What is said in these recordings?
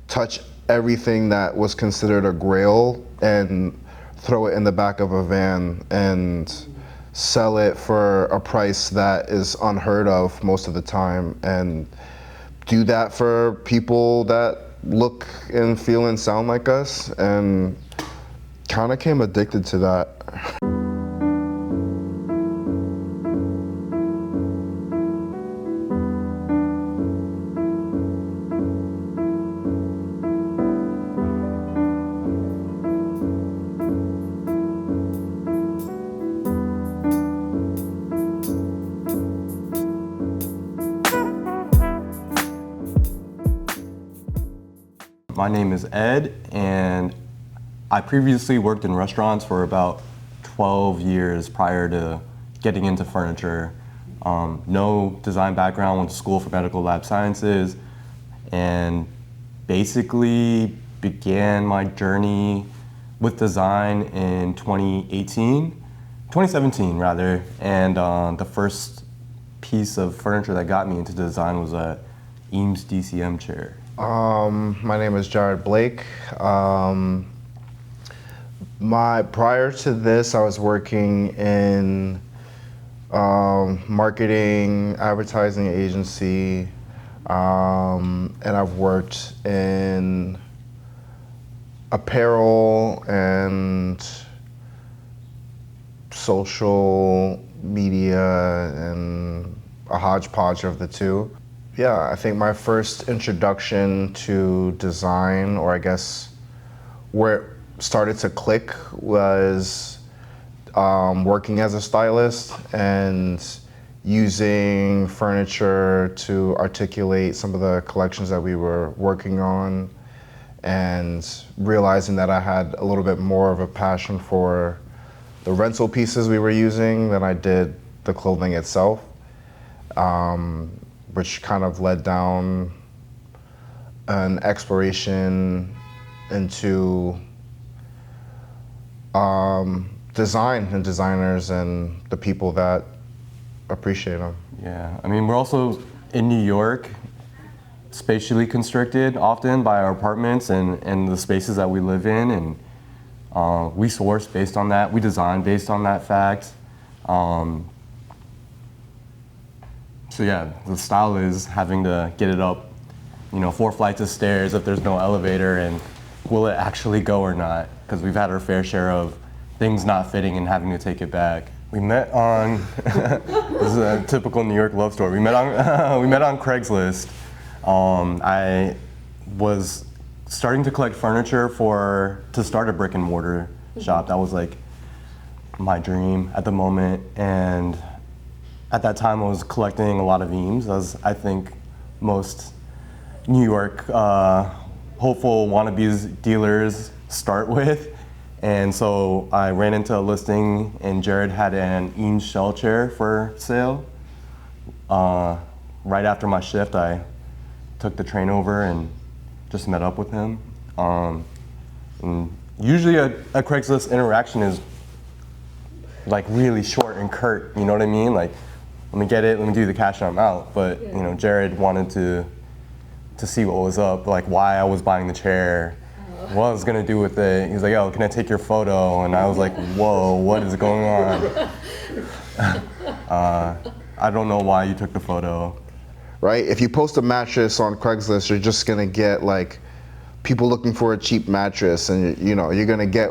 touch everything that was considered a grail and throw it in the back of a van and sell it for a price that is unheard of most of the time, and do that for people that look and feel and sound like us, and kind of came addicted to that. My name is Ed, and I previously worked in restaurants for about 12 years prior to getting into furniture. No design background, went to school for medical lab sciences, and basically began my journey with design in 2017 rather, and the first piece of furniture that got me into design was a Eames DCM chair. My name is Jared Blake. Prior to this, I was working in marketing, advertising agency, and I've worked in apparel and social media and a hodgepodge of the two. Yeah, I think my first introduction to design, or I guess where it started to click, was working as a stylist and using furniture to articulate some of the collections that we were working on, and realizing that I had a little bit more of a passion for the rental pieces we were using than I did the clothing itself. Which kind of led down an exploration into design and designers and the people that appreciate them. Yeah, I mean, we're also in New York, spatially constricted often by our apartments and the spaces that we live in, and we source based on that, we design based on that fact. So yeah, the style is having to get it up, 4 flights of stairs if there's no elevator, and will it actually go or not? Because we've had our fair share of things not fitting and having to take it back. We met on, this is a typical New York love story. We met on Craigslist. I was starting to collect furniture to start a brick and mortar shop. That was like my dream at the moment, and at that time, I was collecting a lot of Eames, as I think most New York hopeful wannabes dealers start with. And so I ran into a listing, and Jared had an Eames shell chair for sale. Right after my shift, I took the train over and just met up with him. And usually a Craigslist interaction is like really short and curt, you know what I mean? Like, let me get it, let me do the cash and I'm out. But Jared wanted to see what was up, like why I was buying the chair, what I was gonna do with it. He was like, "Oh, can I take your photo?" And I was like, "Whoa, what is going on?" I don't know why you took the photo. Right? If you post a mattress on Craigslist, you're just gonna get like people looking for a cheap mattress, and you're gonna get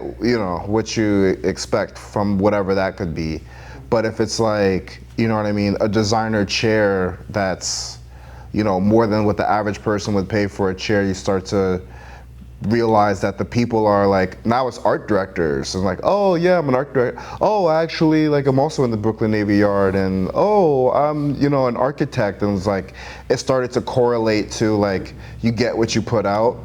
what you expect from whatever that could be. But if it's like, what I mean, a designer chair that's more than what the average person would pay for a chair, you start to realize that the people are like, now it's art directors, and like, oh yeah, I'm an art director. Oh, actually, like I'm also in the Brooklyn Navy Yard, and oh, I'm an architect. And it's like, it started to correlate to like, you get what you put out.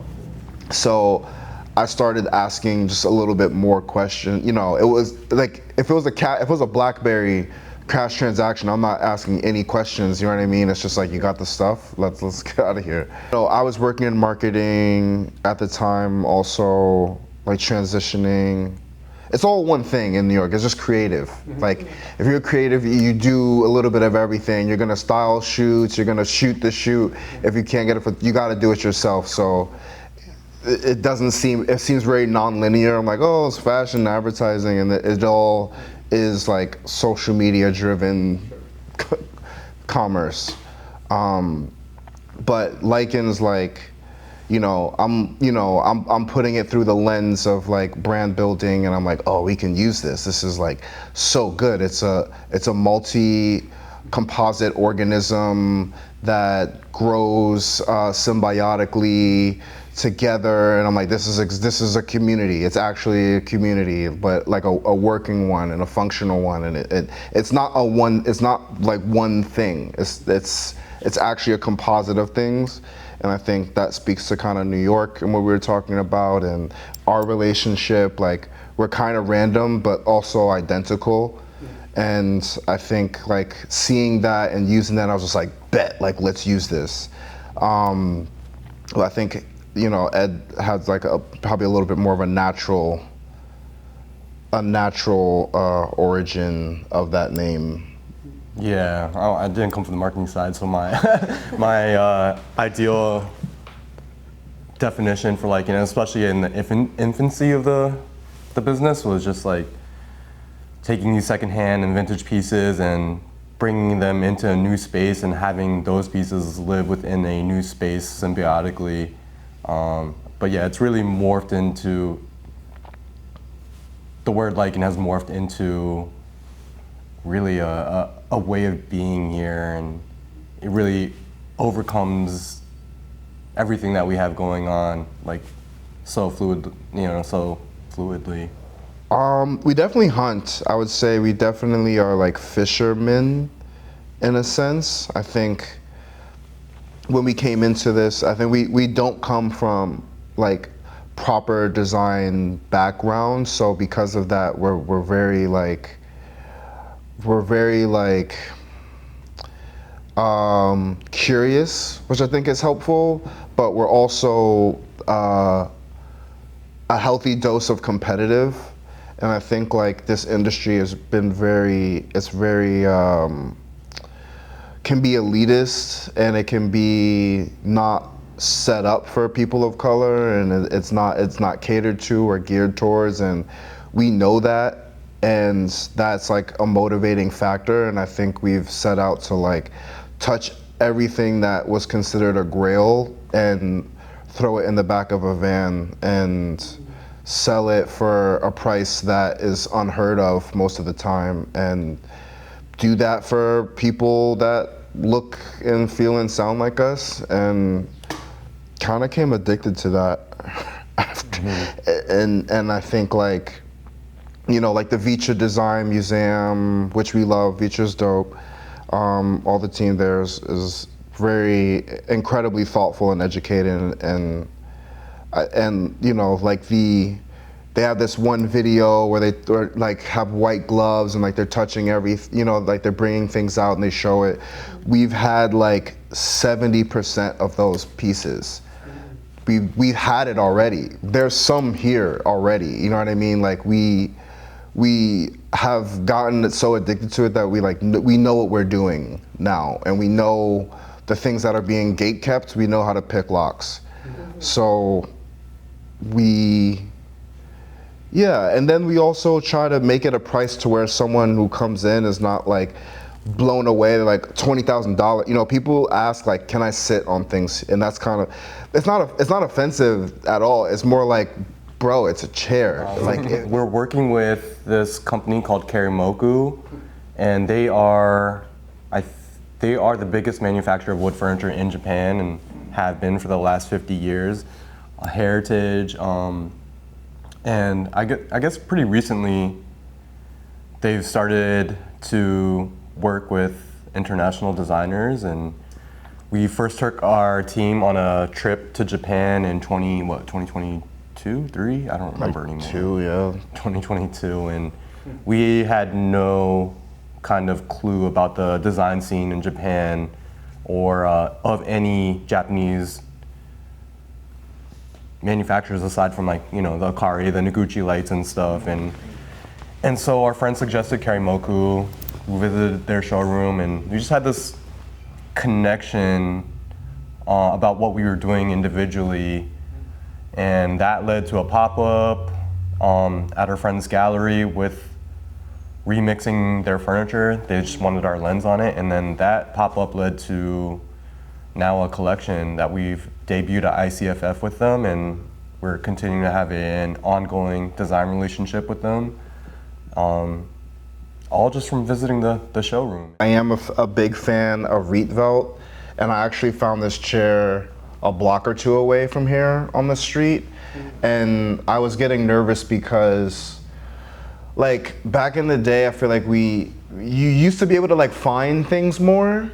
So I started asking just a little bit more questions. It was like, if it was a BlackBerry cash transaction, I'm not asking any questions, you know what I mean? It's just like, you got the stuff, let's get out of here. So I was working in marketing at the time, also like transitioning. It's all one thing in New York, it's just creative. Like, if you're creative, you do a little bit of everything. You're gonna style shoots, you're gonna shoot the shoot. If you can't get it, you gotta do it yourself. So it doesn't seem, it seems very non-linear. I'm like, oh, it's fashion advertising, and it all is like social media driven commerce. But Lichen's like, I'm putting it through the lens of like brand building, and I'm like, oh, we can use this. This is like so good. It's a multi-composite organism that grows symbiotically together, and I'm like, this is a community. It's actually a community, but like a working one and a functional one, and it's not like one thing. It's actually a composite of things. And I think that speaks to kind of New York and what we were talking about, and our relationship. Like, we're kind of random, but also identical. And I think like seeing that and using that, I was just like, bet, like, let's use this. Well, I think, Ed has like probably a little bit more of a natural origin of that name. Yeah, I didn't come from the marketing side, so my ideal definition for like, especially in the infancy of the business, was just like taking these secondhand and vintage pieces and bringing them into a new space and having those pieces live within a new space symbiotically. But yeah, it's really morphed into, the word Lichen has morphed into really a way of being here, and it really overcomes everything that we have going on, like so fluidly. We definitely hunt. I would say we definitely are like fishermen in a sense. I think when we came into this, I think we don't come from like proper design background, so because of that, we're very curious, which I think is helpful, but we're also a healthy dose of competitive. And I think like this industry has been can be elitist, and it can be not set up for people of color, and it's not catered to or geared towards, and we know that. And that's like a motivating factor, and I think we've set out to like touch everything that was considered a grail and throw it in the back of a van and sell it for a price that is unheard of most of the time, and do that for people that look and feel and sound like us, and kind of came addicted to that after. And I think like, like the Vitra Design Museum, which we love, Vitra's dope. All the team there is very incredibly thoughtful and educated, and like they have this one video where they like have white gloves and like they're touching like they're bringing things out and they show it. We've had like 70% of those pieces. We've had it already. There's some here already. You know what I mean? Like we have gotten so addicted to it that we know what we're doing now, and we know the things that are being gate kept. We know how to pick locks. So and then we also try to make it a price to where someone who comes in is not like blown away. They're like $20,000. People ask like, can I sit on things? And that's kind of, it's not offensive at all. It's more like, bro, it's a chair. We're working with this company called Kerimoku, and they are the biggest manufacturer of wood furniture in Japan, and have been for the last 50 years. A heritage, and I guess pretty recently they've started to work with international designers, and we first took our team on a trip to Japan in 2022, 3? I don't remember anymore. 2022, and we had no kind of clue about the design scene in Japan or of any Japanese manufacturers aside from like, the Akari, the Noguchi lights and stuff, and so our friend suggested Kerimoku. We visited their showroom, and we just had this connection about what we were doing individually, And that led to a pop-up at our friend's gallery with remixing their furniture. They just wanted our lens on it. And then that pop-up led to now a collection that we've debuted at ICFF with them, and we're continuing to have an ongoing design relationship with them. All just from visiting the showroom. I am a big fan of Rietveld, and I actually found this chair a block or two away from here on the street. And I was getting nervous because, like, back in the day, I feel like you used to be able to like find things more,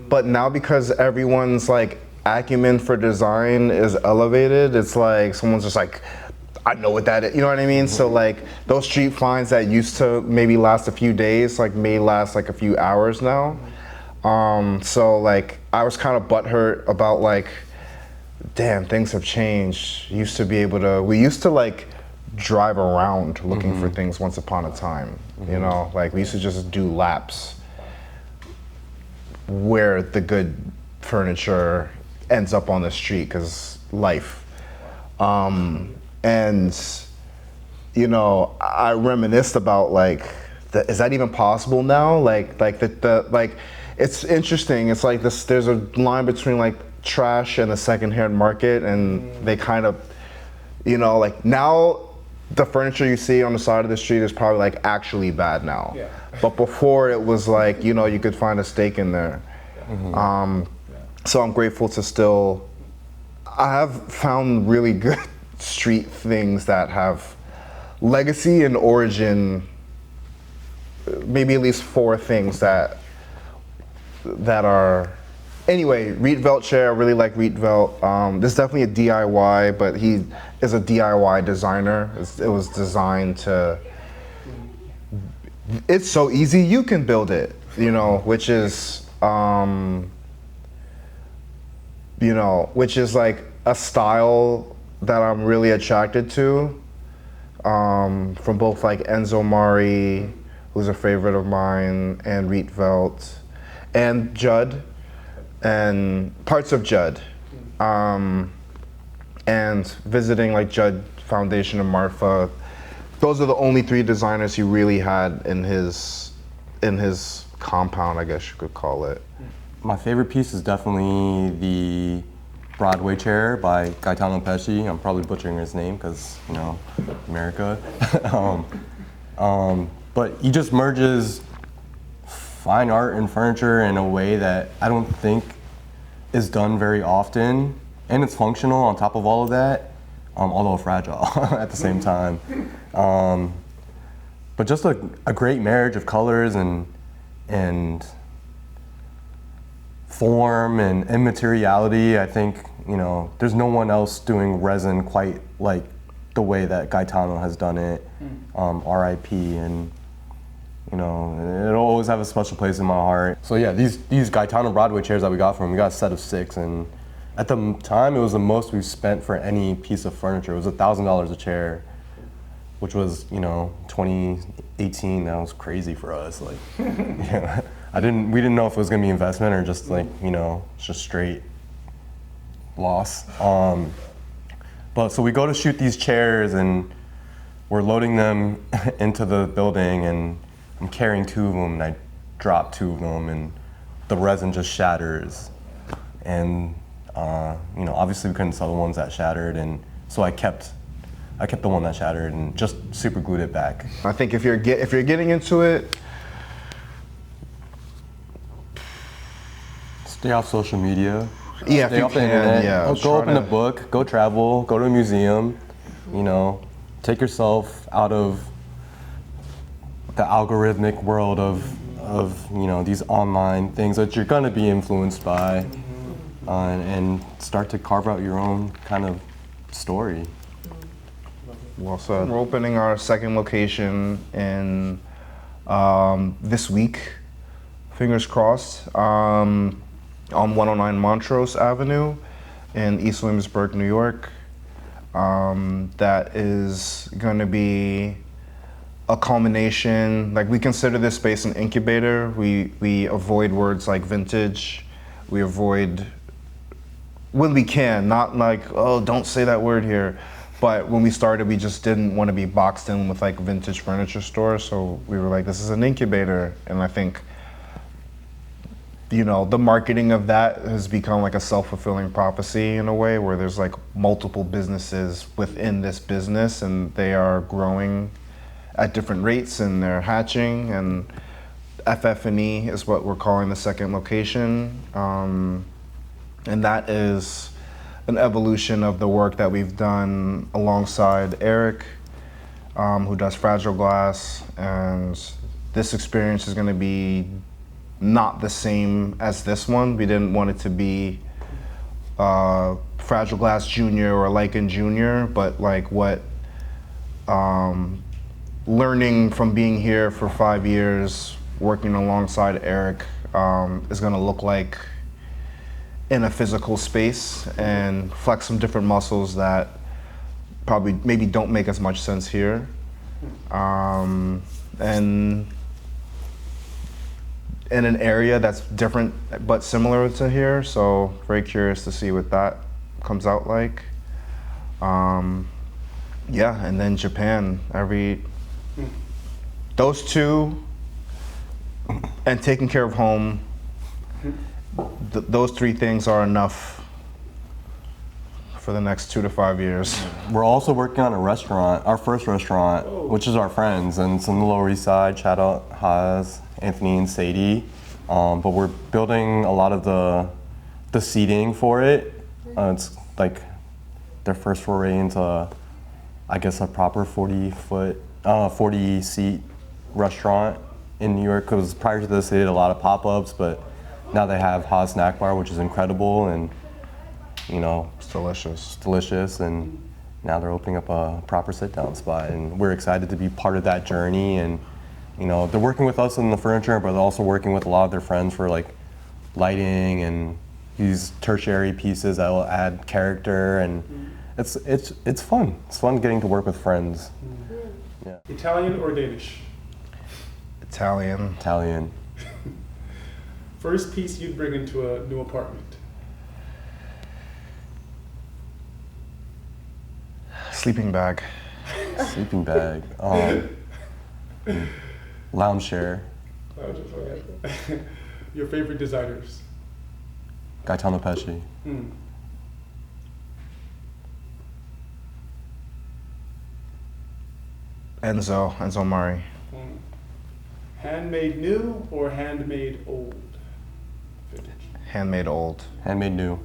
but now because everyone's like acumen for design is elevated, it's like someone's just like, I know what that is, you know what I mean? So like those street finds that used to maybe last a few days, like may last like a few hours now. So like I was kind of butthurt about like, damn, things have changed. We used to like drive around looking for things once upon a time, you know? Like we used to just do laps where the good furniture ends up on the street, because life. And, you know, I reminisced about like, is that even possible now? Like it's interesting. It's like this, there's a line between like trash and the secondhand market, and they kind of, you know, like now the furniture you see on the side of the street is probably like actually bad now. Yeah. But before it was like, you know, you could find a steak in there. So I'm grateful to I have found really good street things that have legacy and origin, maybe at least 4 things that are, anyway, Rietveld chair, I really like Rietveld. This is definitely a DIY, but he is a DIY designer. It was designed to, it's so easy, you can build it, you know, which is like a style that I'm really attracted to, from both like Enzo Mari, who's a favorite of mine, and Rietveld, and Judd, and parts of Judd, and visiting like Judd Foundation and Marfa. Those are the only 3 designers he really had in his compound, I guess you could call it. My favorite piece is definitely the Broadway chair by Gaetano Pesci. I'm probably butchering his name because, you know, America. But he just merges fine art and furniture in a way that I don't think is done very often, and it's functional on top of all of that, although fragile at the same time. But just a great marriage of colors and form and immateriality. I think, you know, there's no one else doing resin quite like the way that Gaetano has done it. RIP, and you know, it'll always have a special place in my heart. So yeah, these Gaetano Broadway chairs that we got from him, we got a set of 6, and at the time it was the most we've spent for any piece of furniture. It was $1,000 a chair, which was, you know, 2018, that was crazy for us. Like, yeah, we didn't know if it was gonna be investment or just like, you know, just straight loss. But so we go to shoot these chairs and we're loading them into the building, and I'm carrying 2 of them, and I drop 2 of them, and the resin just shatters. And you know, obviously we couldn't sell the ones that shattered, and so I kept the one that shattered and just super glued it back. I think if you're getting into it, stay off social media. Yeah, stay off the internet. Yeah, go open a book, go travel, go to a museum. You know, take yourself out of the algorithmic world of you know, these online things that you're gonna be influenced by, and start to carve out your own kind of story. Well said. We're opening our 2nd location in this week, fingers crossed, on 109 Montrose Avenue in East Williamsburg, New York. That is going to be a culmination. Like, we consider this space an incubator. We avoid words like vintage. We avoid when we can, not like, oh, don't say that word here. But when we started, we just didn't want to be boxed in with like vintage furniture stores. So we were like, this is an incubator. And I think, you know, the marketing of that has become like a self-fulfilling prophecy in a way, where there's like multiple businesses within this business and they are growing at different rates and they're hatching. And FF&E is what we're calling the second location. And that is an evolution of the work that we've done alongside Eric, who does fragile glass. And this experience is going to be not the same as this one. We didn't want it to be Fragile Glass Junior or Lichen Junior, but like what learning from being here for 5 years, working alongside Eric, is going to look like in a physical space, and flex some different muscles that probably maybe don't make as much sense here. And in an area that's different but similar to here, so very curious to see what that comes out like. Yeah, and then Japan, those two, and taking care of home, those three things are enough for the next 2 to 5 years. We're also working on a restaurant, our first restaurant, which is our friends, and it's on the Lower East Side. Shout out Haas, Anthony, and Sadie. But we're building a lot of the seating for it. It's like their first foray into, I guess, a proper 40-seat restaurant in New York. Because prior to this, they did a lot of pop-ups, but now they have Haas Snack Bar, which is incredible, and you know, It's delicious. it's delicious. And now they're opening up a proper sit-down spot, and we're excited to be part of that journey. And you know, they're working with us in the furniture, but they're also working with a lot of their friends for like lighting and these tertiary pieces that will add character, and it's fun. It's fun getting to work with friends. Yeah. Italian or Danish? Italian. Italian. First piece you'd bring into a new apartment? Sleeping bag. Sleeping bag. Lounge chair. Okay. Your favorite designers? Gaetano Pesci. Enzo Mari. Handmade new or handmade old? Handmade old. Handmade new.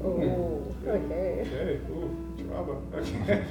Oh, okay. Okay, ooh, drama. Okay.